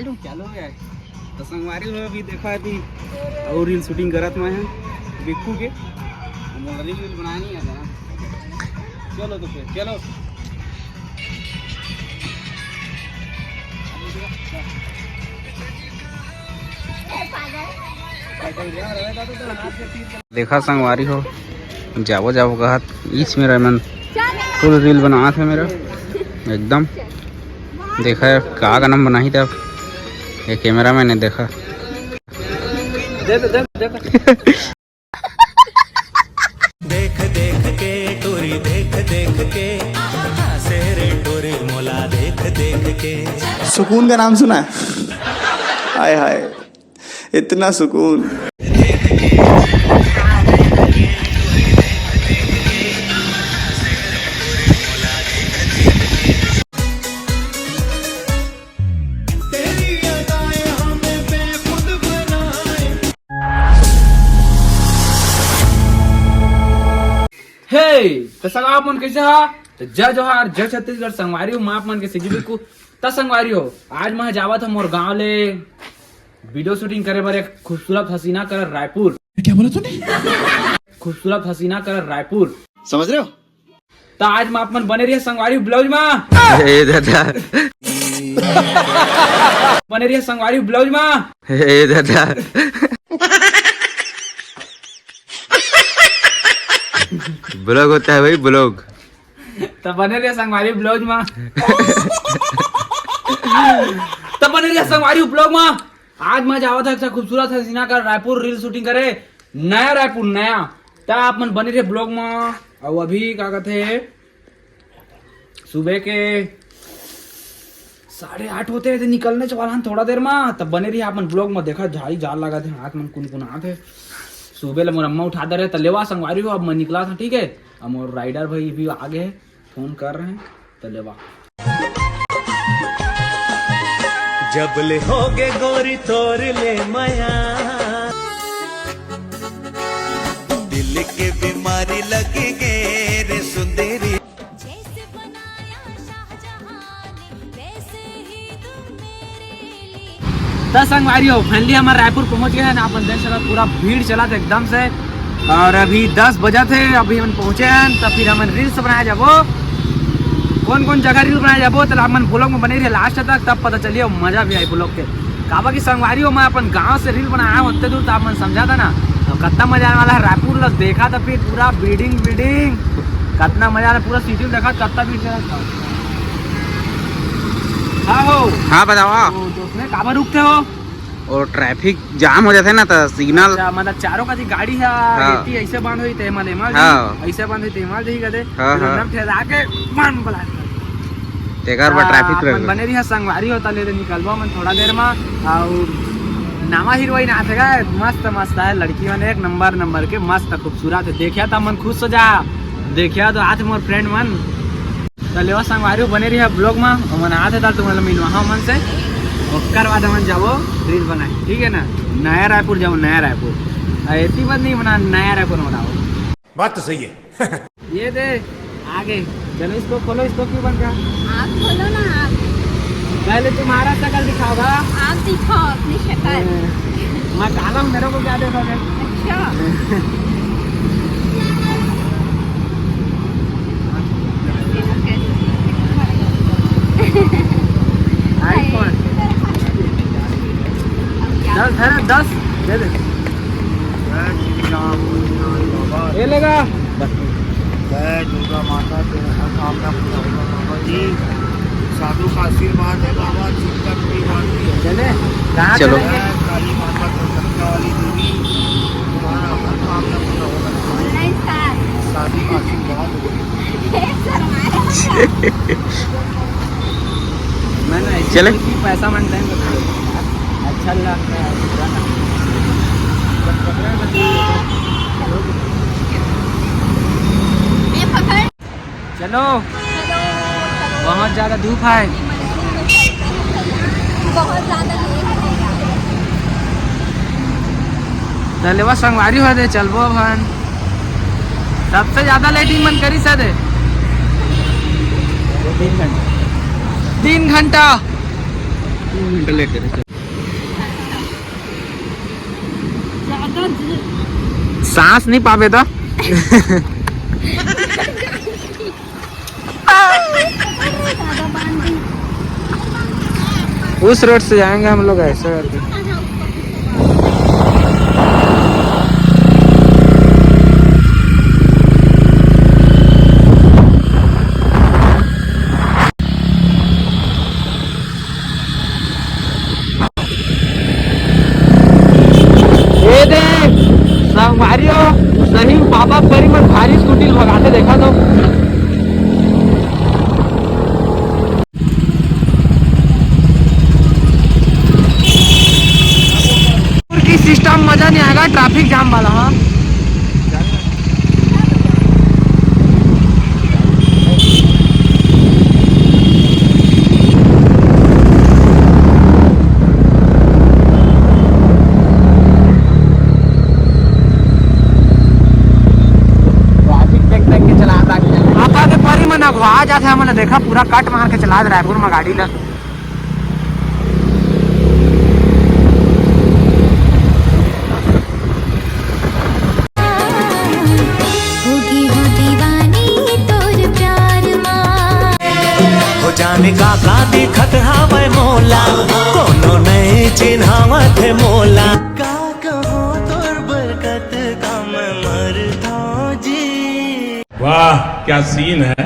चालू हो गया है तो संगवारी लोग अभी देखा अभी और रील शूटिंग करत मैं है बिक्कू के हम रील बनाया नहीं आता ना। चलो तो फिर चलो देखा संगवारी हो जाओ जाओ कहा इस मेरा मन फुल रील बना था मेरा एकदम देखा का नाम बना ही था ये कैमरा मैंने देखा देख देख के टोरी देख के सेरे टोरी मोला देख के सुकून का नाम सुना है? हाय हाय इतना सुकून। तो संग आप मन कैसे हा तो जय जोहार जय छत्तीसगढ़ संगवारी हो माप मन के सिजिबी को त संगवारी हो आज मैं जावत हम मोर गांव ले वीडियो शूटिंग करे बर एक खूबसूरत हसीना कर रायपुर। क्या बोला तूने? खूबसूरत हसीना कर रायपुर समझ रहे हो? तो आज माप मन बने रही है संगवारी ब्लाउज में बने रही है संगवारी ब्लाउज में ब्लॉग होता है भाई ब्लॉग तो बने रहे संगवारी ब्लाउज में तो बने रहे संगवारी ब्लॉग में आज मैं जावा था खूबसूरत हसीना का रायपुर रील शूटिंग करे नया रायपुर नया तो आप मन बने रहे ब्लॉग में और अभी क्या कहते सुबह के 8:30 होते थे निकलने वाला थोड़ा देर में तब बने रही आप मन ब्लॉग में देखा झाड़ी जाल लगा थे हाथ में कुनकुना थे सुबह ले मोर अम्मा उठा दे रहे तलेवा संगवारी हो अब मैं निकला था ठीक है अब मोर राइडर भाई भी आगे है फोन कर रहे हैं तलेवा जब ले होगे गोरी तोर ले माया दिल के बीमारी लगी गे रे सुंदरी जैसे बनाया शाहजहां ने वैसे ही तुम मेरे लिए। तो संगवारी हो फाइनली हमारे रायपुर पहुंच गए हैं ना अपन देख सकते पूरा भीड़ चला था एकदम से और अभी 10 बजे थे अभी हम पहुंचे हैं तो फिर हम रील्स बनाया जाबो कौन कौन जगह रील बनाया जाबो तो हम ब्लॉग में बने रहे लास्ट तक तब पता चलिए मजा भी आई ब्लॉग के काबा की संगवारी हो मैं अपन गांव से रील बनाया उतने दूर तो आप मन समझा था ना तो कितना मजा आने वाला है रायपुर लग देखा था फिर पूरा बिल्डिंग कितना मजा आ रहा पूरा सिटी में देखा कितना भीड़ चला हाँ हो हाँ बताओ तो उसमें काबा रुकते हो और ट्रैफिक जाम हो जाते हैं ना तो सिग्नल मतलब चारों का गाड़ी है हाँ। ऐसे बंद हुई तेमाल हाँ। ऐसे बंद हुई तेमाल देखी कहते हाँ, हाँ। एकदम ठहरा के मन बुला तेकर पर ट्रैफिक रह बने रही है संगवारी होता ले निकलवा मन थोड़ा देर में और नामा हीरोइन आते गए मस्त मस्त है लड़की मन एक नंबर के मस्त खूबसूरत है देखिया तो मन खुश हो जा देखिया तो आते मोर फ्रेंड मन तो लेवा संगवारी बने रही है ब्लॉग में मन आते था तुम्हारा मिलवा मन से ओकर बाद हम जाबो रील बनाए ठीक है ना नया रायपुर जाओ नया रायपुर ऐसी बात नहीं बना नया रायपुर बनाओ बात तो सही है ये दे आगे चलो इसको खोलो इसको क्यों बन गया आप खोलो ना आप पहले तुम्हारा शक्ल दिखाओगा आप दिखाओ अपनी शक्ल। मैं काला हूँ मेरे को क्या देखोगे अच्छा आईफोन 10 दे दे ये लेगा जय दुर्गा माता तेरा कामना पूरा होगा बाबा जी साधु का आशीर्वाद है बाबा चिंता की बात नहीं है। चले कहाँ चलो। चलेंगे? काली माता कलकत्ता वाली देवी तुम्हारा हर कामना पूरा होगा ऑनलाइन स्टार साधु का आशीर्वाद मैंने ऐसी चले। कोई चीज़ पैसा मन टाइम अच्छा लगता है ये पकड़ चलो बहुत ज्यादा धूप है बहुत ज्यादा दलेवा संगवारी हो दे चलबो भन सबसे ज्यादा लेटिंग मन करी सदे 3 घंटा घंटा लेट करे ज्यादा सांस नहीं पावे तो ज्यादा बांधी उस रोड से जाएंगे हम लोग ऐसे करके। ये देख संगवारियों सही पापा परी में भारी स्कूटी भगाते देखा तो की सिस्टम मजा नहीं आएगा ट्रैफिक जाम वाला। हाँ पापा के परी में नगवा जाते हमने देखा पूरा कट मार के चला रायपुर में गाड़ी ला। होगी हो दीवानी तोर प्यार माँ हो जाने का दिखत हवे मोला कोनो नहीं चिन्हावत है मोला का कहो तोर बरकत का मैं मरता जी। वाह क्या सीन है,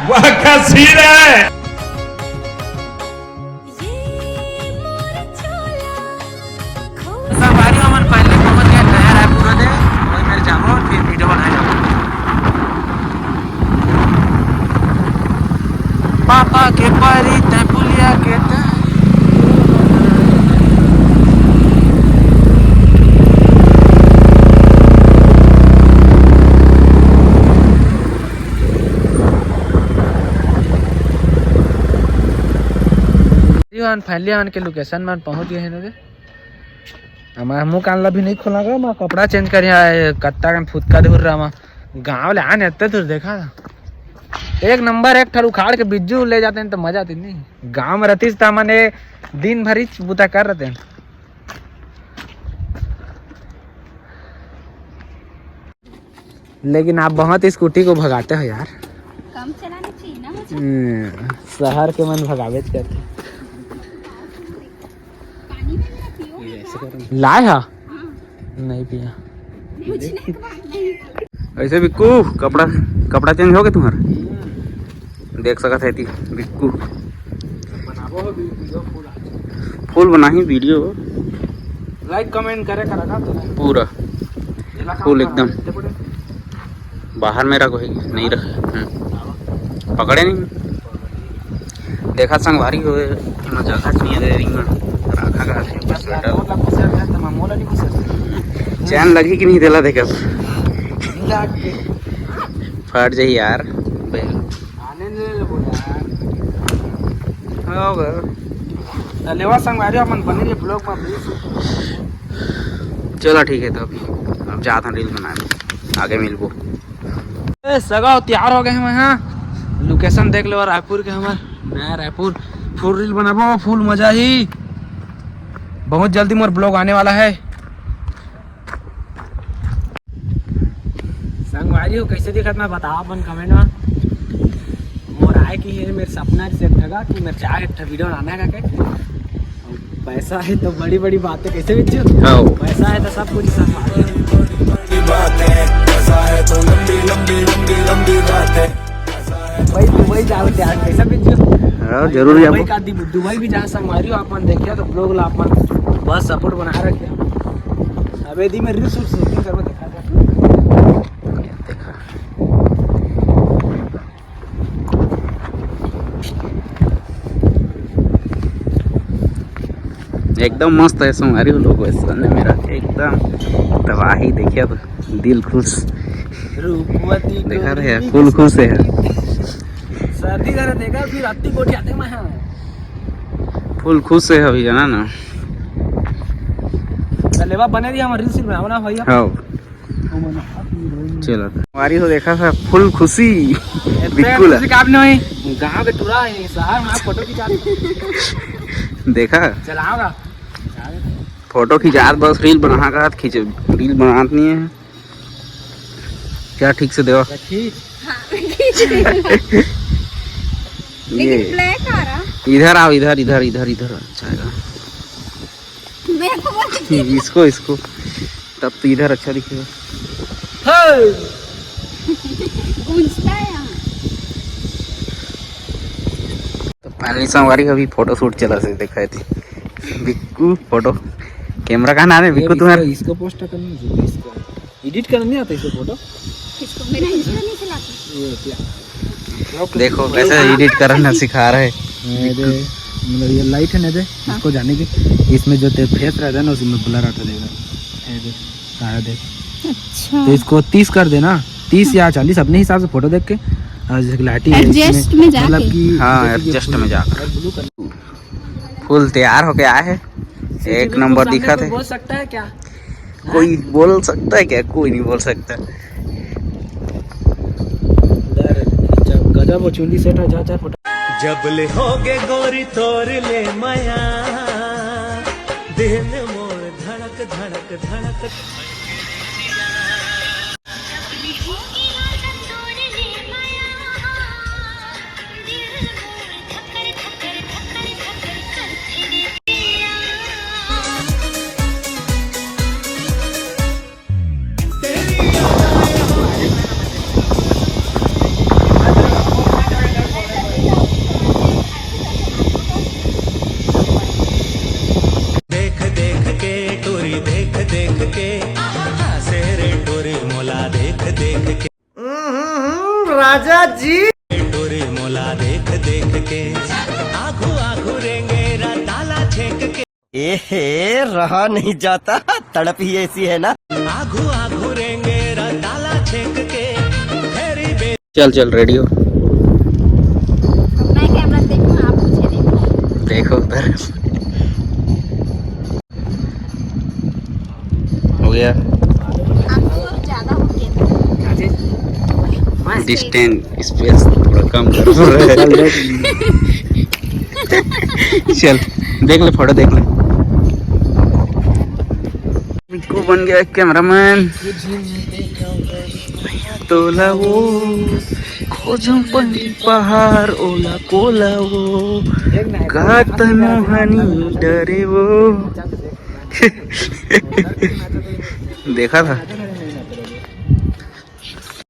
वाह क्या सीन है। ये मोर चोला संगवारी हमन पहले पहुंच गए नया रायपुर में वही मेरे जामो फिर वीडियो बनाए पापा के परी ते पुलिया के ते फैलिया के लोकेशन में पहुंच गए हैं। हमारा मुंह कान भी नहीं खोला गया, मैं कपड़ा चेंज कर कत्ता का फुदका धुर रहा मैं गाँव ले आने इतने दूर देखा था एक नंबर एक ठर उखाड़ के बिज्जू ले जाते हैं तो मजा आती नहीं। गांव में रहती था मैंने दिन भर ही बुता कर रहे थे। लेकिन आप बहुत स्कूटी को भगाते हो यार। कम चलानी चाहिए ना मुझे। शहर के मन भगावे करते पानी में मेरा पियो लाए हा नहीं पिया। मुझे नहीं खबर नहीं। ऐसे बिक्कू कपड़ा चेंज हो गया तुम्हारा देख सकत है थी बिक्कू फुल बना ही वीडियो लाइक कमेंट करे करा पूरा फुल एकदम बाहर मेरा कोई नहीं रहा पकड़े नहीं देखा संगवारी हो जगह नहीं दे रही रखा चैन लगी कि नहीं दिला देखे फट जाइए यार लेवा संगवारी अपन बने ब्लॉग में चलो ठीक है तो अब जाता रील बनाए आगे मिलबो। सगा तैयार हो गए हम यहाँ लोकेशन देख लो रायपुर के हमार नया रायपुर फुल रील बनाबो फुल मजा ही बहुत जल्दी मोर ब्लॉग आने वाला है। संगवारी हो कैसे दिखत मैं बताओ अपन कमेंट में मोर आए कि है मेरे सपना से ठगा कि मेरे चाहे एक वीडियो बनाना है का पैसा है तो बड़ी बड़ी बातें कैसे बेचो पैसा है तो सब कुछ दुबई जाओ यार कैसा बेचो जरूर दुबई का दुबई भी जहाँ संगवारी हो अपन देखिए तो ब्लॉग ला अपन बस सपोर्ट बना रखे अबे दी में रील शूटिंग करबो देखा एकदम मस्त है संगवारी लोग वैसा मेरा एकदम तबाही देखिए तो दिल खुश रूपवती देखा रहे फुल खुश है सर्दी करे देखा फिर अत्ती कोठी आते मैं फुल खुश है अभी जाना ना लेवा बने दी हम रील बनाओ ना भैया हाँ चलो हमारी तो देखा था फुल खुशी बिल्कुल काम नहीं गाँव के टूरा है शहर में फोटो खिंचा देखा चलाऊंगा फोटो खिंचात बस रील बना का खींच रील बनात नहीं है क्या ठीक से देवा खींच ये ब्लैक आ रहा इधर आओ इधर इधर इधर इधर अच्छा आएगा मेरे को मत इसको इसको तब तो इधर अच्छा दिखेगा गूंजता है यहाँ। तो फाइनली संगवारी अभी फोटो शूट चला से देखा थी बिक्कू फोटो कैमरा का नाम है बिक्कू तुम्हारा इसको पोस्ट करना चाहिए इसको एडिट करना नहीं आता इसको फोटो किसको मेरा इंस्टा नहीं चलाती ये क्या देखो कैसे एडिट करना सिखा रहे मतलब ये लाइट है ना दे इसको जाने की इसमें जो तेरे फेस रहता है ना उसमें ब्लर हटा देगा ये देख सारा देख अच्छा तो इसको 30 कर देना 30 या 40 अपने हिसाब से फोटो देख के और जैसे लाइटिंग Adjust में जाके। मतलब कि हाँ जैसे कि एडजस्ट फुल- में जाकर ब्लू कर फुल तैयार होके आए हैं एक नंबर दिखा थे बोल सकता है क्या कोई बोल सकता है क्या कोई नहीं बोल सकता गजब वो चुंडी सेट है चार फोटो जब ले होगे गोरी तोर ले माया दिल मोर धड़क धड़क धड़क देख देख के टोरी देख देख के हंसे रे टोरी मोला देख देख के राजा जी टोरी मोला देख देख के आघू आघू रेंगे ताला छेक के एहे रहा नहीं जाता तड़प ही ऐसी है ना आघू आघू रेंगे ताला छेक के फेरी बे चल चल रेडी हो मैं कैमरा देखूँ आप मुझे देखो देखो उधर हो गया आपको ज्यादा हो गया डिस्टेंस स्पेस थोड़ा कम कर चल देख ले फोटो देख ले बिक्कू बन गया कैमरामैन तोला वो खोजम पहाड़ ओला कोला वो गात मोहनी डरे वो देखा था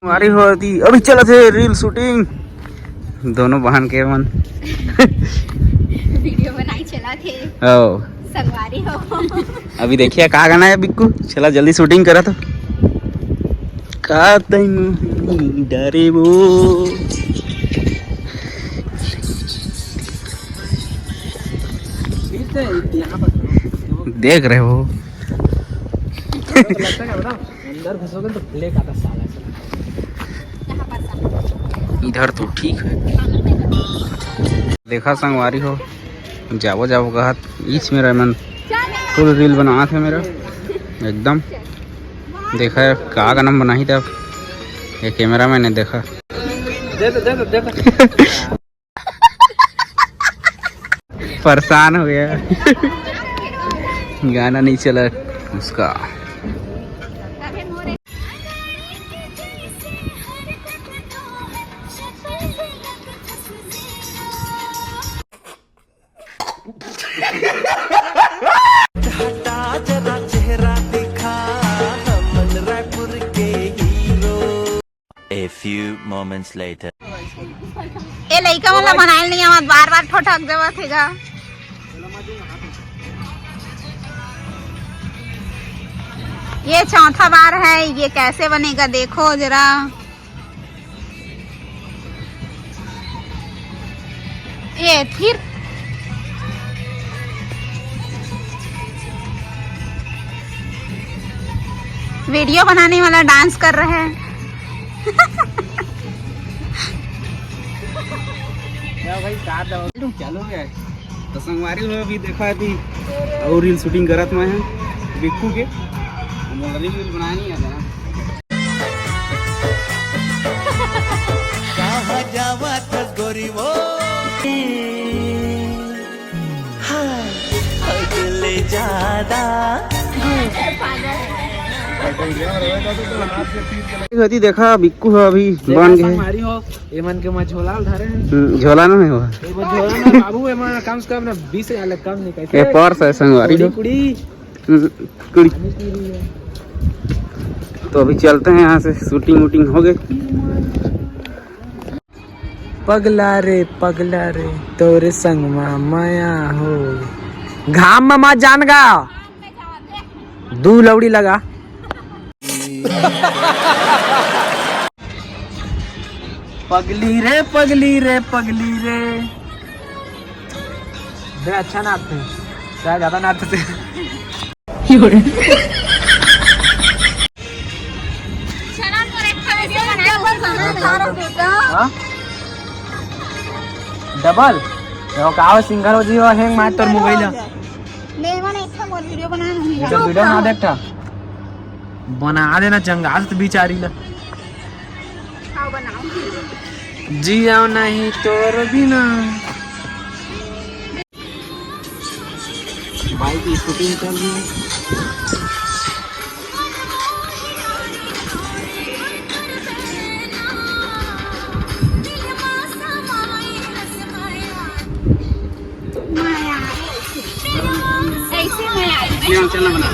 हमारी होती अभी चला थे रील शूटिंग दोनों बहन के मन वीडियो बनाई चला थे ओ संगवारी हो अभी देखिए कहाँ गाना है बिक्कू चला जल्दी शूटिंग करा तो का तैमू डरे वो देख रहे हो अंदर घुसोगे तो फ्लेक आता साला यहाँ पर सा- इधर तो ठीक है देखा संगवारी हो जावो जावो कहा ईच मेरा मन फुल रील बना थे मेरा एकदम देखा है का नाम बना ही था ये कैमरा मैंने देखा दे दो परेशान हो गया गाना नहीं चला उसका अरे मोरे हटा जरा चेहरा दिखा हमन रायपुर के hero A few moments later. ए लइका वाला बनाइल नहीं आवत बार बार ठोठक देवत है जा ये चौथा बार है ये कैसे बनेगा देखो जरा ये फिर वीडियो बनाने वाला डांस कर रहे हैं चलो गया तो संगवारी हो अभी देखा थी और रील शूटिंग करत मैं बिक्कू के रील बनाया नहीं आता ना कहाँ जावा गोरी वो ज्यादा गति देखा बिक्कू हो अभी बन गए मारी हो ये मन के मैं झोला धरे झोला ना हो ये झोला में बाबू है मैं कम से कम ना 20,000 कम नहीं ये कहते पर्स है संगवारी हो कुड़ी कुड़ी। तो अभी चलते हैं यहाँ से, शूटिंग वूटिंग हो गई। पगला रे तोरे संग माया हो घाम में मत जान गा दू लौड़ी लगा पगली रे बे अच्छा नाचते क्या ज्यादा नाचते डबल का सिंगल हो जी हैंग मार तोर मोबाइल वीडियो बनाना नहीं जब वीडियो ना देखता बना देना जंगाल तो बिचारी ला जिया नहीं तोर बिना बाइक की शूटिंग कर दी ऐसे मैं आई चलना बना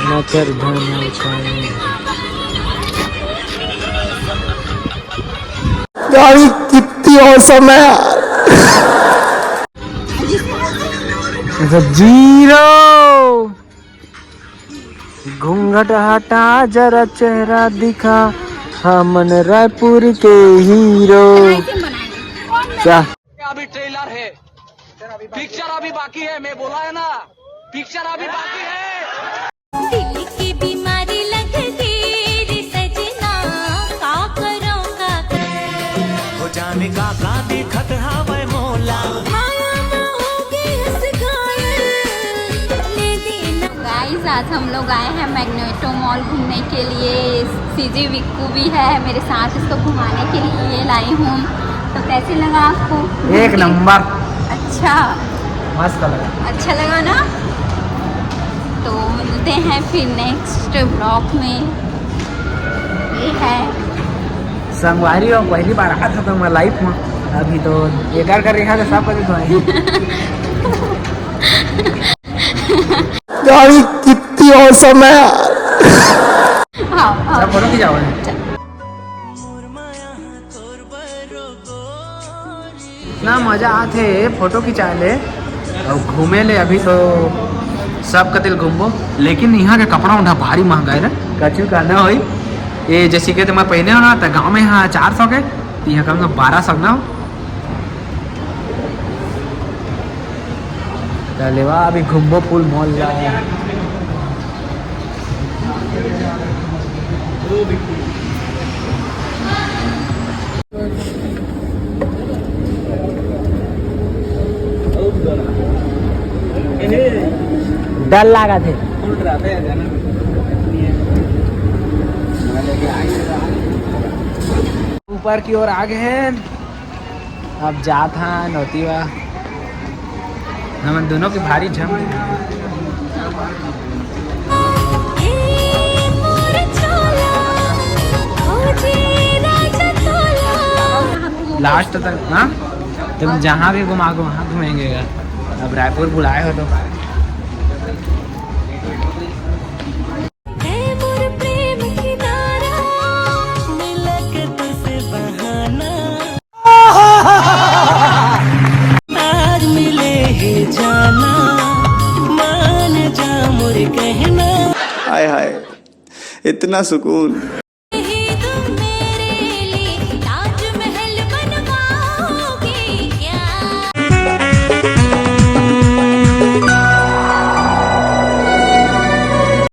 नचर धन गाड़ी कितनी औसम है यार। जीरो घूंघट हटा जरा चेहरा दिखा हमन रायपुर के हीरो क्या अभी ट्रेलर है, पिक्चर अभी बाकी है। मैं बोला है ना, पिक्चर अभी बाकी है। दिल की बीमारी लग गई रे सजना, का करो का हो जाने का देखत हावे मोला। माया ना होगी इस घायल ले देना। गाइस आज हम लोग आए हैं मैग्नेटो मॉल घूमने के लिए। सीजी विक्कू भी है मेरे साथ, इसको घुमाने के लिए लाई हूँ। तो कैसे लगा आपको? एक नंबर अच्छा मस्त लगा। अच्छा लगा ना? तो मिलते हैं फिर नेक्स्ट ब्लॉग में। ये है संगवारी और पहली बार आया था तो मैं लाइफ में, अभी तो एक कर रहा था सब कभी तो गाड़ी कितनी औसम है यार। हाँ हाँ सब फोटो खिंचाओ इतना मजा आते फोटो खिंचा ले और घूमे ले। अभी तो सब कतिल घूमबो, लेकिन यहाँ के कपड़ा उन्हें भारी महंगा है। कचू कहना हो ये जैसे कि मैं पहने हो ना तो गाँव में यहाँ 400 के, तो यहाँ कम 1200 ना हो। चले वाह अभी घूमबो फुल मॉल जाए। डर लगा थे ऊपर की ओर आ गए हैं। अब जात हाँ नौतीवा हम दोनों की भारी जम। लास्ट तक हाँ तुम जहाँ भी घुमा गो वहाँ घूमेंगे। अब रायपुर बुलाए हो तो प्रेम की नारा मिलके तुझसे बहाना आज मिले ही जाना, मान जा मोरे कहना। हाय हाय इतना सुकून।